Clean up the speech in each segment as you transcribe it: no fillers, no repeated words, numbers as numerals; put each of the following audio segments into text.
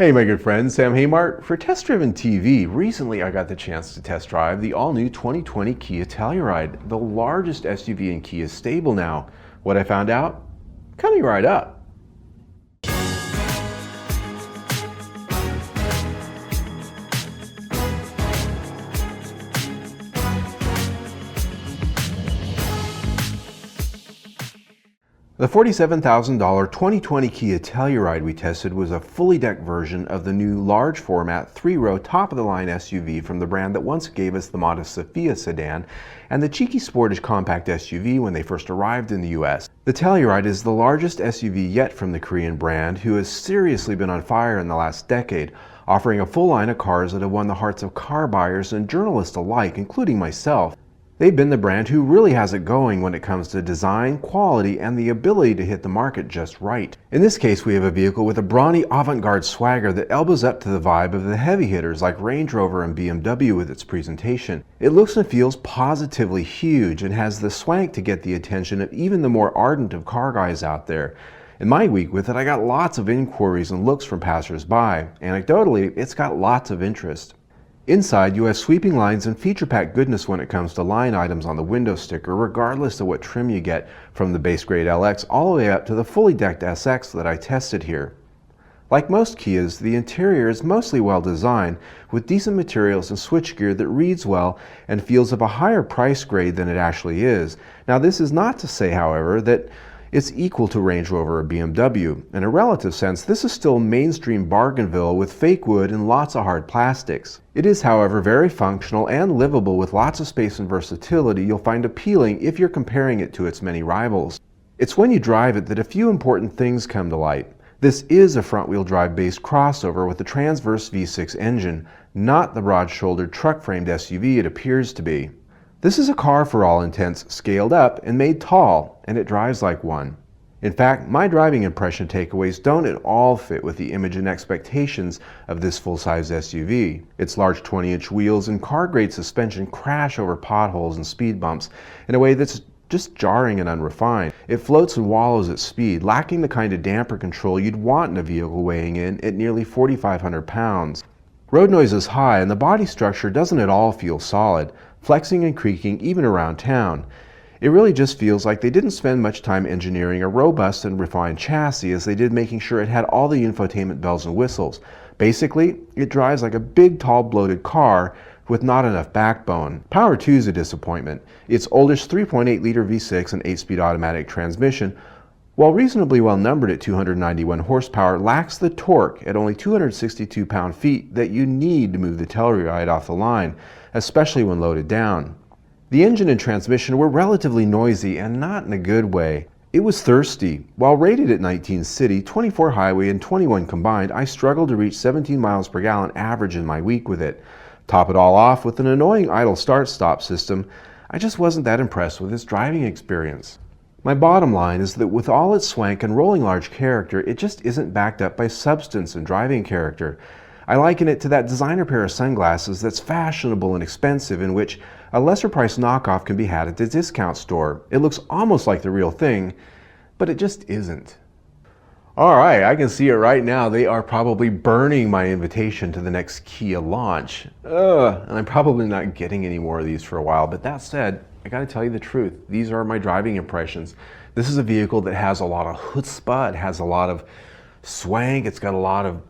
Hey my good friend, Sam Haymart for Test Driven TV. Recently I got the chance to test drive the all-new 2020 Kia Telluride, the largest SUV in Kia's stable now. What I found out? Coming right up. The $47,000 2020 Kia Telluride we tested was a fully decked version of the new large format 3-row top-of-the-line SUV from the brand that once gave us the modest Sophia sedan and the cheeky sportage compact SUV when they first arrived in the US. The Telluride is the largest SUV yet from the Korean brand, who has seriously been on fire in the last decade, offering a full line of cars that have won the hearts of car buyers and journalists alike, including myself. They've been the brand who really has it going when it comes to design, quality, and the ability to hit the market just right. In this case, we have a vehicle with a brawny avant-garde swagger that elbows up to the vibe of the heavy hitters like Range Rover and BMW with its presentation. It looks and feels positively huge and has the swank to get the attention of even the more ardent of car guys out there. In my week with it, I got lots of inquiries and looks from passers-by. Anecdotally, it's got lots of interest. Inside, you have sweeping lines and feature-packed goodness when it comes to line items on the window sticker, regardless of what trim you get, from the base grade LX all the way up to the fully decked SX that I tested here. Like most Kias, the interior is mostly well designed, with decent materials and switchgear that reads well and feels of a higher price grade than it actually is. Now, this is not to say, however, that it's equal to Range Rover or BMW. In a relative sense, this is still mainstream Bargainville with fake wood and lots of hard plastics. It is, however, very functional and livable with lots of space and versatility you'll find appealing if you're comparing it to its many rivals. It's when you drive it that a few important things come to light. This is a front-wheel drive based crossover with the transverse V6 engine, not the broad-shouldered truck-framed SUV it appears to be. This is a car for all intents scaled up and made tall, and it drives like one. In fact, my driving impression takeaways don't at all fit with the image and expectations of this full-size SUV. Its large 20-inch wheels and car-grade suspension crash over potholes and speed bumps in a way that's just jarring and unrefined. It floats and wallows at speed, lacking the kind of damper control you'd want in a vehicle weighing in at nearly 4,500 pounds. Road noise is high, and the body structure doesn't at all feel solid, flexing and creaking even around town. It really just feels like they didn't spend much time engineering a robust and refined chassis as they did making sure it had all the infotainment bells and whistles. Basically, it drives like a big, tall, bloated car with not enough backbone. Power too is a disappointment. Its oldest 3.8-liter V6 and 8-speed automatic transmission, while reasonably well numbered at 291 horsepower, lacks the torque at only 262 pound-feet that you need to move the Telluride off the line, especially when loaded down. The engine and transmission were relatively noisy and not in a good way. It was thirsty. While rated at 19 city, 24 highway, and 21 combined, I struggled to reach 17 miles per gallon average in my week with it. Top it all off with an annoying idle start-stop system, I just wasn't that impressed with its driving experience. My bottom line is that with all its swank and rolling large character, it just isn't backed up by substance and driving character. I liken it to that designer pair of sunglasses that's fashionable and expensive, in which a lesser priced knockoff can be had at the discount store. It looks almost like the real thing, but it just isn't. Alright, I can see it right now. They are probably burning my invitation to the next Kia launch. And I'm probably not getting any more of these for a while, but that said, I gotta tell you the truth. These are my driving impressions. This is a vehicle that has a lot of chutzpah, it has a lot of swank, it's got a lot of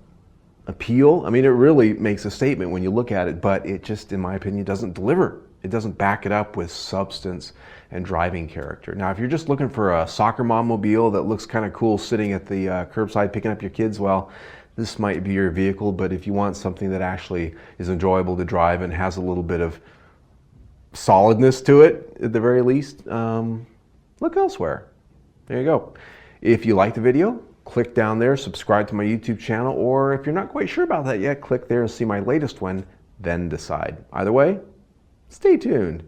appeal. I mean, it really makes a statement when you look at it, but it just, in my opinion, doesn't deliver. It doesn't back it up with substance and driving character. Now, if you're just looking for a soccer mom mobile that looks kind of cool sitting at the curbside picking up your kids, well, this might be your vehicle. But if you want something that actually is enjoyable to drive and has a little bit of solidness to it, at the very least, look elsewhere. There you go. If you like the video, click down there, subscribe to my YouTube channel, or if you're not quite sure about that yet, click there and see my latest one, then decide. Either way, stay tuned.